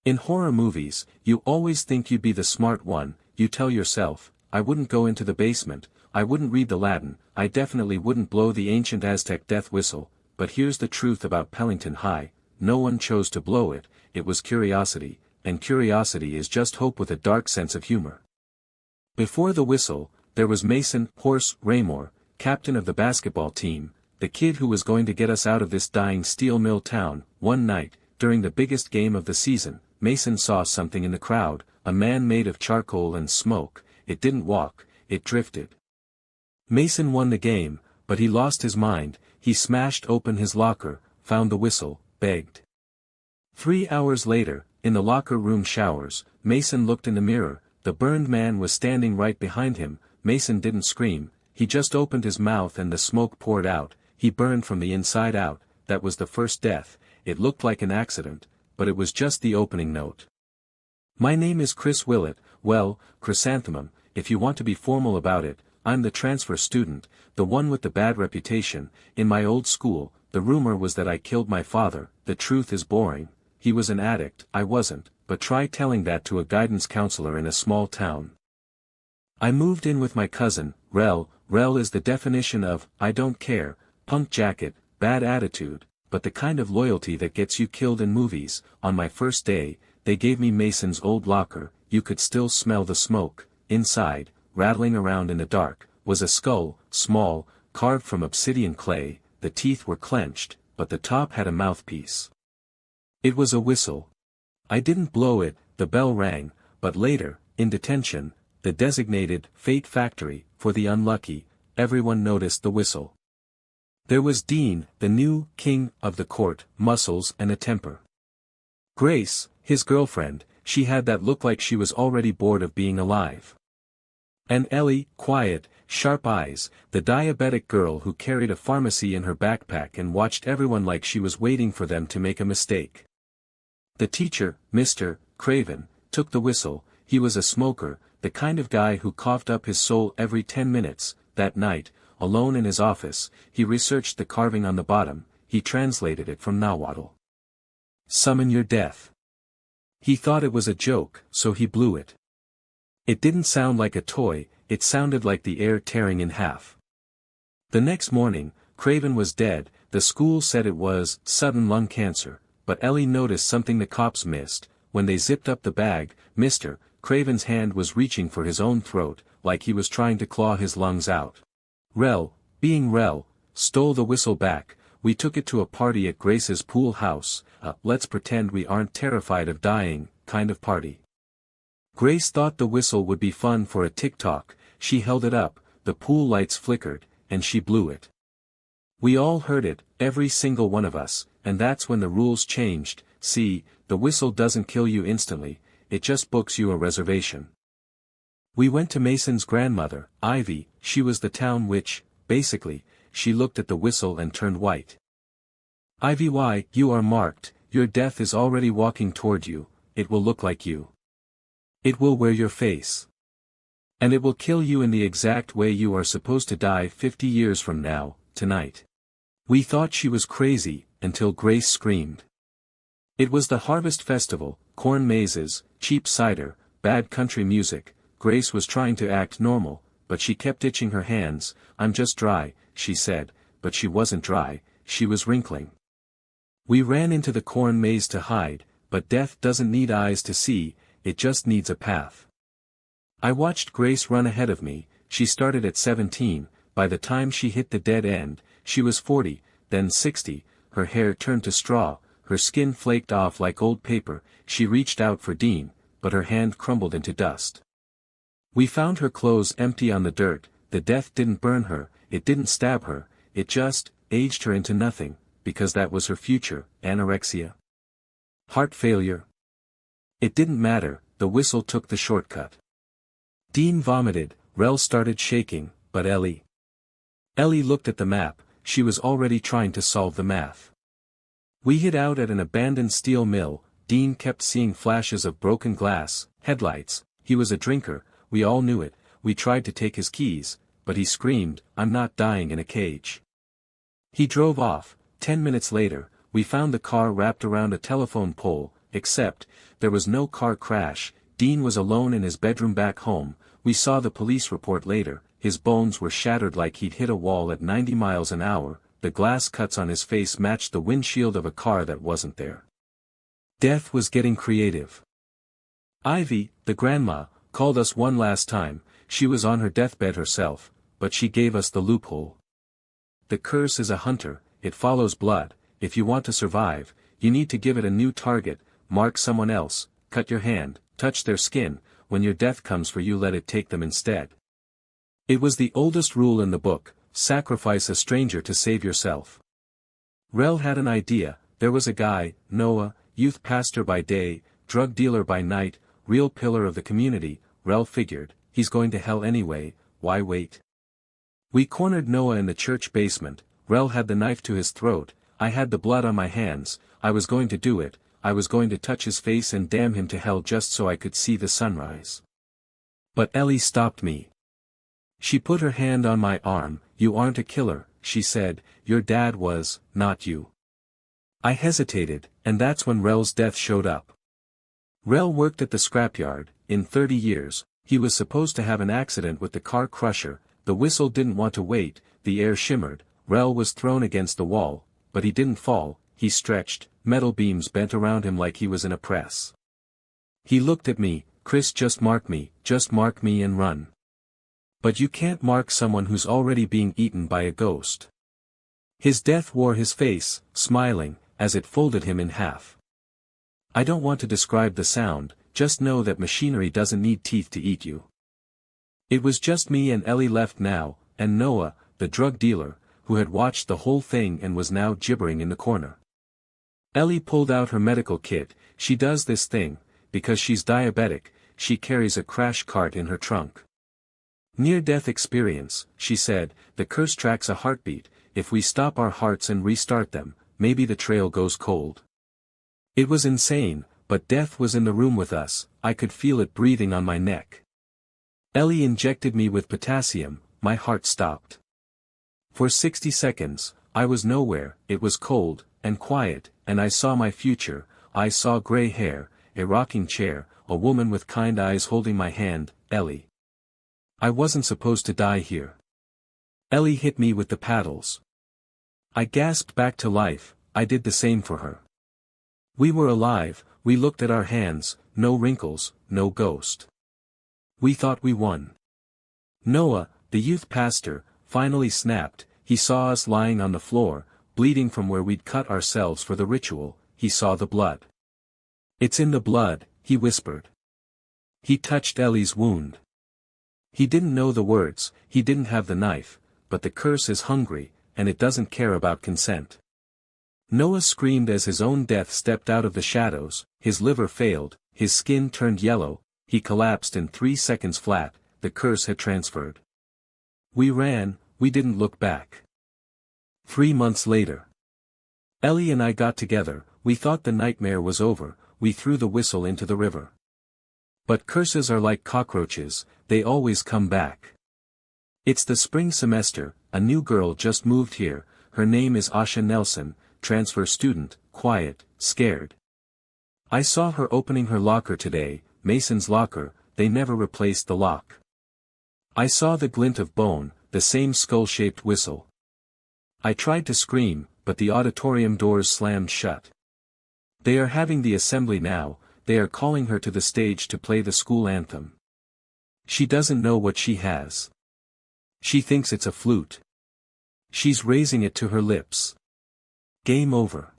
In horror movies, you always think you'd be the smart one. You tell yourself, I wouldn't go into the basement, I wouldn't read the Latin, I definitely wouldn't blow the ancient Aztec death whistle, but here's the truth about Pellington High, no one chose to blow it, it was curiosity, and curiosity is just hope with a dark sense of humor. Before the whistle, there was Mason "Horse" Raymore, captain of the basketball team, the kid who was going to get us out of this dying steel mill town. One night, during the biggest game of the season, Mason saw something in the crowd, a man made of charcoal and smoke. It didn't walk, it drifted. Mason won the game, but he lost his mind. He smashed open his locker, found the whistle, begged. 3 hours later, in the locker room showers, Mason looked in the mirror. The burned man was standing right behind him. Mason didn't scream, he just opened his mouth and the smoke poured out. He burned from the inside out. That was the first death. It looked like an accident, but it was just the opening note. My name is Chris Willett. Well, Chrysanthemum, if you want to be formal about it, I'm the transfer student, the one with the bad reputation. In my old school, the rumor was that I killed my father. The truth is boring. He was an addict, I wasn't, but try telling that to a guidance counselor in a small town. I moved in with my cousin, Rel. Rel is the definition of, I don't care, punk jacket, bad attitude, but the kind of loyalty that gets you killed in movies. On my first day, they gave me Mason's old locker. You could still smell the smoke. Inside, rattling around in the dark, was a skull, small, carved from obsidian clay. The teeth were clenched, but the top had a mouthpiece. It was a whistle. I didn't blow it, the bell rang, but later, in detention, the designated fate factory for the unlucky, everyone noticed the whistle. There was Dean, the new king of the court, muscles and a temper. Grace, his girlfriend, she had that look like she was already bored of being alive. And Ellie, quiet, sharp eyes, the diabetic girl who carried a pharmacy in her backpack and watched everyone like she was waiting for them to make a mistake. The teacher, Mr. Craven, took the whistle. He was a smoker, the kind of guy who coughed up his soul every 10 minutes. That night, alone in his office, he researched the carving on the bottom. He translated it from Nahuatl. Summon your death. He thought it was a joke, so he blew it. It didn't sound like a toy, it sounded like the air tearing in half. The next morning, Craven was dead. The school said it was sudden lung cancer, but Ellie noticed something the cops missed. When they zipped up the bag, Mr. Craven's hand was reaching for his own throat, like he was trying to claw his lungs out. Rel, being Rel, stole the whistle back. We took it to a party at Grace's pool house, a let's pretend we aren't terrified of dying kind of party. Grace thought the whistle would be fun for a TikTok. She held it up, the pool lights flickered, and she blew it. We all heard it, every single one of us, and that's when the rules changed. See, the whistle doesn't kill you instantly, it just books you a reservation. We went to Mason's grandmother, Ivy. She was the town witch. Basically, she looked at the whistle and turned white. Ivy, why, you are marked, your death is already walking toward you, it will look like you. It will wear your face. And it will kill you in the exact way you are supposed to die 50 years from now, tonight. We thought she was crazy, until Grace screamed. It was the harvest festival, corn mazes, cheap cider, bad country music. Grace was trying to act normal, but she kept itching her hands. I'm just dry, she said, but she wasn't dry, she was wrinkling. We ran into the corn maze to hide, but death doesn't need eyes to see, it just needs a path. I watched Grace run ahead of me. She started at 17, by the time she hit the dead end, she was 40, then 60, her hair turned to straw, her skin flaked off like old paper. She reached out for Dean, but her hand crumbled into dust. We found her clothes empty on the dirt. The death didn't burn her, it didn't stab her, it just aged her into nothing, because that was her future, anorexia. Heart failure. It didn't matter, the whistle took the shortcut. Dean vomited, Rel started shaking, but Ellie looked at the map, she was already trying to solve the math. We hid out at an abandoned steel mill. Dean kept seeing flashes of broken glass, headlights. He was a drinker, we all knew it. We tried to take his keys, but he screamed, I'm not dying in a cage. He drove off. 10 minutes later, we found the car wrapped around a telephone pole, except, there was no car crash, Dean was alone in his bedroom back home. We saw the police report later, his bones were shattered like he'd hit a wall at 90 miles an hour, the glass cuts on his face matched the windshield of a car that wasn't there. Death was getting creative. Ivy, the grandma, called us one last time. She was on her deathbed herself, but she gave us the loophole. The curse is a hunter, it follows blood. If you want to survive, you need to give it a new target, mark someone else, cut your hand, touch their skin, when your death comes for you let it take them instead. It was the oldest rule in the book, sacrifice a stranger to save yourself. Rel had an idea. There was a guy, Noah, youth pastor by day, drug dealer by night, real pillar of the community. Rel figured, he's going to hell anyway, why wait? We cornered Noah in the church basement. Rel had the knife to his throat, I had the blood on my hands. I was going to do it, I was going to touch his face and damn him to hell just so I could see the sunrise. But Ellie stopped me. She put her hand on my arm. You aren't a killer, she said, your dad was, not you. I hesitated, and that's when Rel's death showed up. Rel worked at the scrapyard. In 30 years, he was supposed to have an accident with the car crusher. The whistle didn't want to wait, the air shimmered, Rel was thrown against the wall, but he didn't fall, he stretched, metal beams bent around him like he was in a press. He looked at me, Chris, just mark me and run. But you can't mark someone who's already being eaten by a ghost. His death wore his face, smiling, as it folded him in half. I don't want to describe the sound, just know that machinery doesn't need teeth to eat you. It was just me and Ellie left now, and Noah, the drug dealer, who had watched the whole thing and was now gibbering in the corner. Ellie pulled out her medical kit. She does this thing, because she's diabetic, she carries a crash cart in her trunk. Near-death experience, she said, the curse tracks a heartbeat, if we stop our hearts and restart them, maybe the trail goes cold. It was insane, but death was in the room with us, I could feel it breathing on my neck. Ellie injected me with potassium, my heart stopped. For 60 seconds, I was nowhere, it was cold, and quiet, and I saw my future. I saw gray hair, a rocking chair, a woman with kind eyes holding my hand, Ellie. I wasn't supposed to die here. Ellie hit me with the paddles. I gasped back to life, I did the same for her. We were alive, we looked at our hands, no wrinkles, no ghost. We thought we won. Noah, the youth pastor, finally snapped. He saw us lying on the floor, bleeding from where we'd cut ourselves for the ritual. He saw the blood. It's in the blood, he whispered. He touched Ellie's wound. He didn't know the words, he didn't have the knife, but the curse is hungry, and it doesn't care about consent. Noah screamed as his own death stepped out of the shadows. His liver failed, his skin turned yellow, he collapsed in 3 seconds flat. The curse had transferred. We ran, we didn't look back. 3 months later. Ellie and I got together, we thought the nightmare was over, we threw the whistle into the river. But curses are like cockroaches, they always come back. It's the spring semester, a new girl just moved here, her name is Asha Nelson, transfer student, quiet, scared. I saw her opening her locker today, Mason's locker, they never replaced the lock. I saw the glint of bone, the same skull-shaped whistle. I tried to scream, but the auditorium doors slammed shut. They are having the assembly now, they are calling her to the stage to play the school anthem. She doesn't know what she has. She thinks it's a flute. She's raising it to her lips. Game over.